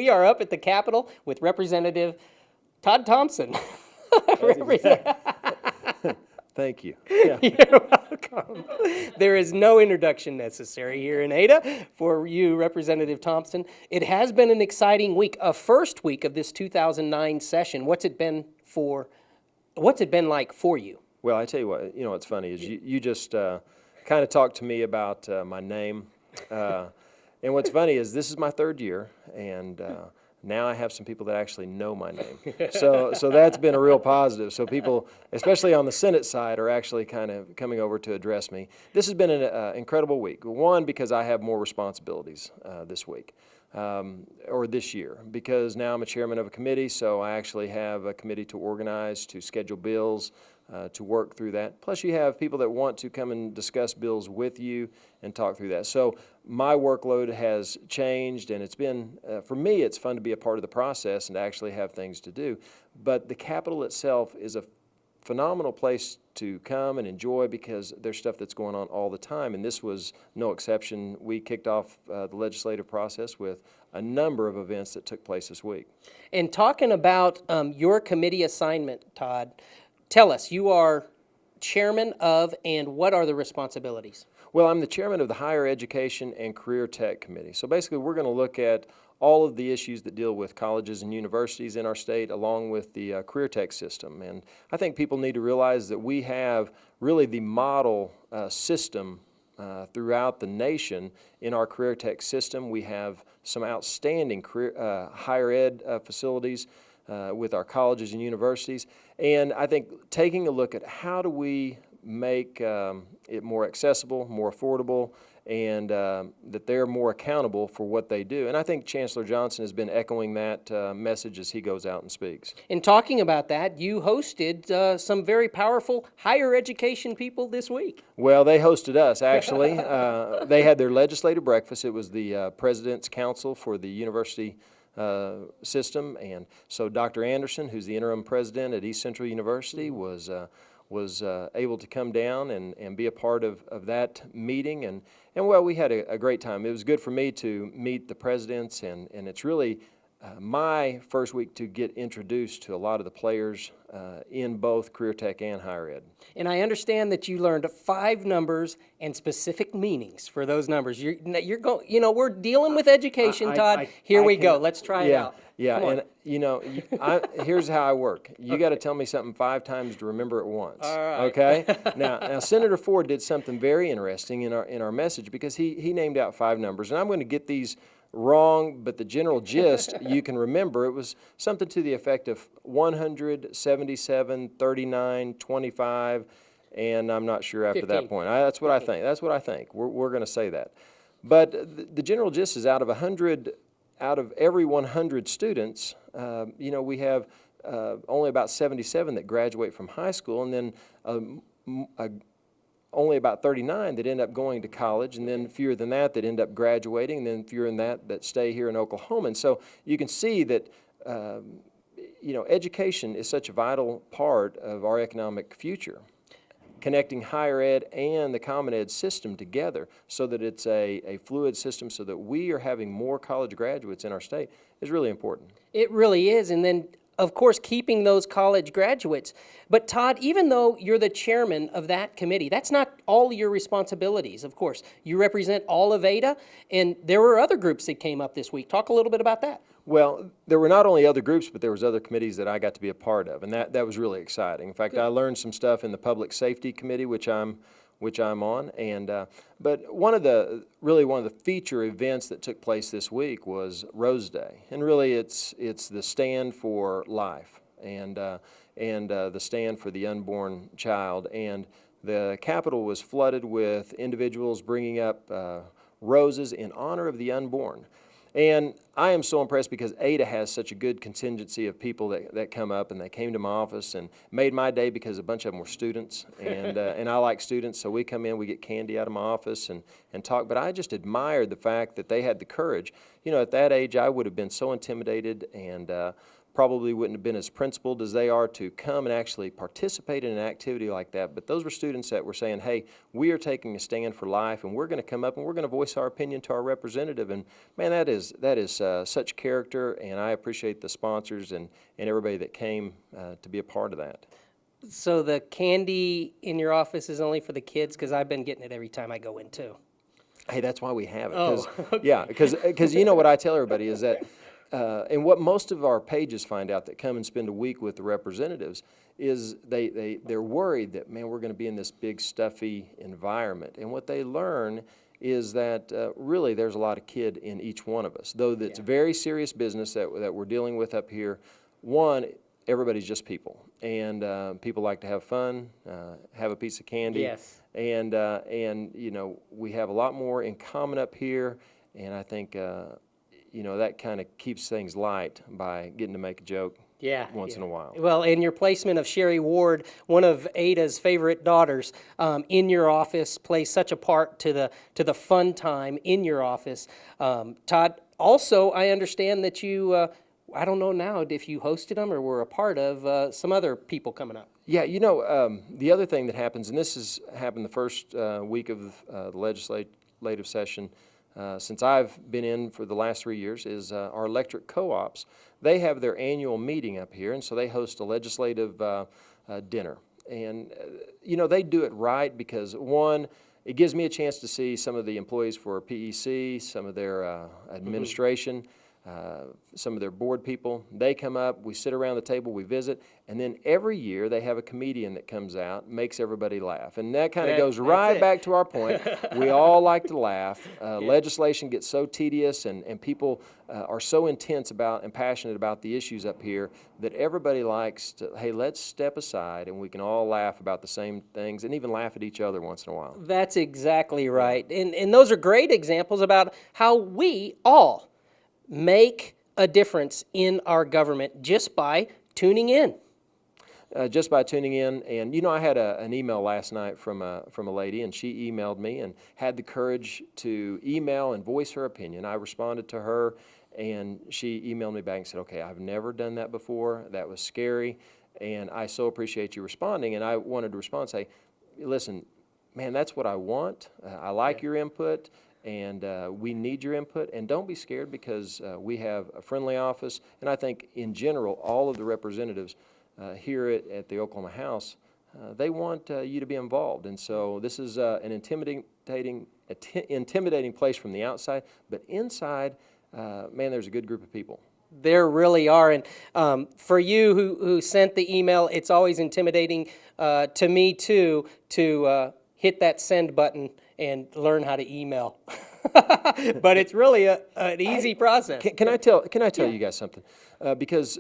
we are up at the Capitol with Representative Todd Thomsen. Thank you. Yeah. You're welcome. There is no introduction necessary here in Ada for you, Representative Thomsen. It has been an exciting week, a first week of this 2009 session. What's it been like for you? Well, I tell you what, what's funny is you just kind of talked to me about my name. And what's funny is this is my third year, and now I have some people that actually know my name. So that's been a real positive. So people, especially on the Senate side, are actually kind of coming over to address me. This has been an incredible week. One, because I have more responsibilities this week. Or this year, because now I'm a chairman of a committee, so I actually have a committee to organize, to schedule bills, to work through that. Plus you have people that want to come and discuss bills with you and talk through that. So my workload has changed, and it's been, for me, it's fun to be a part of the process and to actually have things to do. But the Capitol itself is a phenomenal place to come and enjoy because there's stuff that's going on all the time, and this was no exception. We kicked off the legislative process with a number of events that took place this week. And talking about your committee assignment, Todd, tell us, you are chairman of, and what are the responsibilities? Well, I'm the chairman of the Higher Education and Career Tech Committee. So basically we're going to look at all of the issues that deal with colleges and universities in our state, along with the career tech system. And I think people need to realize that we have really the model system throughout the nation in our career tech system. We have some outstanding career, higher ed facilities with our colleges and universities. And I think taking a look at how do we make it more accessible, more affordable, and that they're more accountable for what they do. And I think Chancellor Johnson has been echoing that message as he goes out and speaks. In talking about that, you hosted some very powerful higher education people this week. Well, they hosted us, actually. They had their legislative breakfast. It was the President's Council for the University system, and so Dr. Anderson, who's the interim president at East Central University, was able to come down and be a part of that meeting, and well, we had a great time. It was good for me to meet the presidents, and it's really my first week to get introduced to a lot of the players in both career tech and higher ed. And I understand that you learned 5 numbers and specific meanings for those numbers. You're going, we're dealing with education, Todd. Here we go. Let's try it out. Yeah, and here's how I work. You got to tell me something 5 times to remember it once. All right. Okay. Now Senator Ford did something very interesting in our message, because he named out 5 numbers, and I'm going to get these wrong, but the general gist you can remember. It was something to the effect of 100, 77, 39, 25, and I'm not sure after 15. that point. That's what 15. I think. That's what I think. We're going to say that. But the general gist is out of every 100 students, we have only about 77 that graduate from high school, and then only about 39 that end up going to college, and then fewer than that end up graduating, and then fewer than that stay here in Oklahoma. And so you can see that education is such a vital part of our economic future. Connecting higher ed and the common ed system together so that it's a fluid system, so that we are having more college graduates in our state, is really important. It really is. And then, of course, keeping those college graduates. But Todd, even though you're the chairman of that committee, that's not all your responsibilities, of course. You represent all of Ada, and there were other groups that came up this week. Talk a little bit about that. Well, there were not only other groups, but there was other committees that I got to be a part of, and that was really exciting. In fact, I learned some stuff in the Public Safety Committee, which I'm on, and but one of the feature events that took place this week was Rose Day, and really it's the stand for life and the stand for the unborn child, and the Capitol was flooded with individuals bringing up roses in honor of the unborn. And I am so impressed because Ada has such a good contingency of people that come up, and they came to my office and made my day because a bunch of them were students, and I like students, so we come in, we get candy out of my office and talk. But I just admired the fact that they had the courage. At that age I would have been so intimidated and probably wouldn't have been as principled as they are to come and actually participate in an activity like that. But those were students that were saying, hey, we are taking a stand for life, and we're going to come up and we're going to voice our opinion to our representative. And man, that is such character, and I appreciate the sponsors and everybody that came to be a part of that. So the candy in your office is only for the kids? Because I've been getting it every time I go in too. Hey, that's why we have it. Oh, okay. Yeah, because you know what I tell everybody is that, and what most of our pages find out that come and spend a week with the representatives is they're worried that, man, we're going to be in this big stuffy environment. And what they learn is that really there's a lot of kid in each one of us. Though it's very serious business that we're dealing with up here, one, everybody's just people. And people like to have fun, have a piece of candy. Yes. And you know, we have a lot more in common up here, and I think you know, that kind of keeps things light by getting to make a joke once in a while. Well, and your placement of Sherry Ward, one of Ada's favorite daughters, in your office plays such a part to the fun time in your office. Todd, also, I understand that you, I don't know now if you hosted them or were a part of some other people coming up. Yeah, you know, the other thing that happens, and this has happened the first week of the legislative session since I've been in for the last 3 years, is our electric co-ops. They have their annual meeting up here, and so they host a legislative dinner. And, you know, they do it right because, one, it gives me a chance to see some of the employees for PEC, some of their administration, some of their board people. They come up, we sit around the table, we visit, and then every year they have a comedian that comes out, makes everybody laugh. And that kind of goes right back to our point. We all like to laugh. Legislation gets so tedious, and people are so intense about and passionate about the issues up here that everybody likes to, hey, let's step aside and we can all laugh about the same things and even laugh at each other once in a while. That's exactly right. And those are great examples about how we all make a difference in our government just by tuning in. Just by tuning in. And you know, I had an email last night from a lady, and she emailed me and had the courage to email and voice her opinion. I responded to her, and she emailed me back and said, okay, I've never done that before. That was scary, and I so appreciate you responding. And I wanted to respond and say, listen, man, that's what I want. I like your input. And we need your input, and don't be scared because we have a friendly office, and I think in general all of the representatives here at the Oklahoma House, they want you to be involved. And so this is an intimidating place from the outside, but inside, man, there's a good group of people. There really are, and for you who sent the email, it's always intimidating to me too to hit that send button and learn how to email. But it's really an easy process. Can I tell you guys something? Because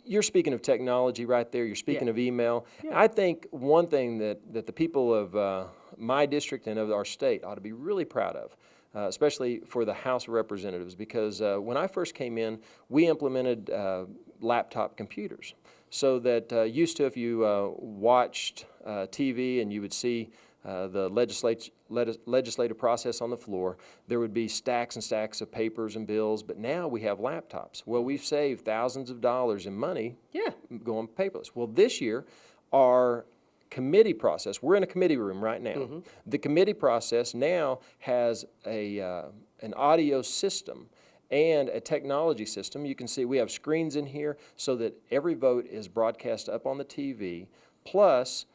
you're speaking of technology right there. You're speaking of email. I think one thing that the people of my district and of our state ought to be really proud of, especially for the House of Representatives, because when I first came in, we implemented laptop computers. So that used to, if you watched TV and you would see the legislative process on the floor, there would be stacks and stacks of papers and bills, but now we have laptops. Well, we've saved thousands of dollars in money going paperless. Well, this year, our committee process, we're in a committee room right now. Mm-hmm. The committee process now has an audio system and a technology system. You can see we have screens in here so that every vote is broadcast up on the TV, plus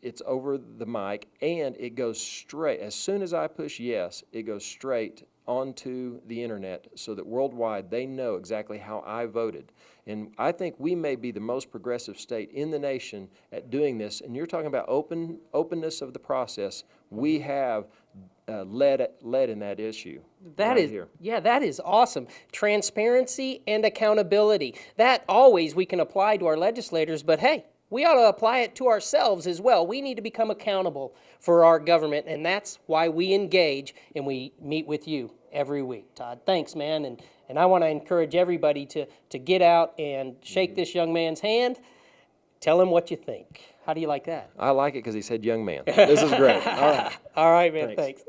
it's over the mic, and it goes straight. As soon as I push yes, it goes straight onto the internet so that worldwide they know exactly how I voted. And I think we may be the most progressive state in the nation at doing this. And you're talking about openness of the process. We have led in that issue. That is awesome. Transparency and accountability. That always we can apply to our legislators, but hey, we ought to apply it to ourselves as well. We need to become accountable for our government, and that's why we engage and we meet with you every week. Todd, thanks, man. And I want to encourage everybody to get out and shake this young man's hand. Tell him what you think. How do you like that? I like it because he said young man. This is great. All right. All right, man. Thanks.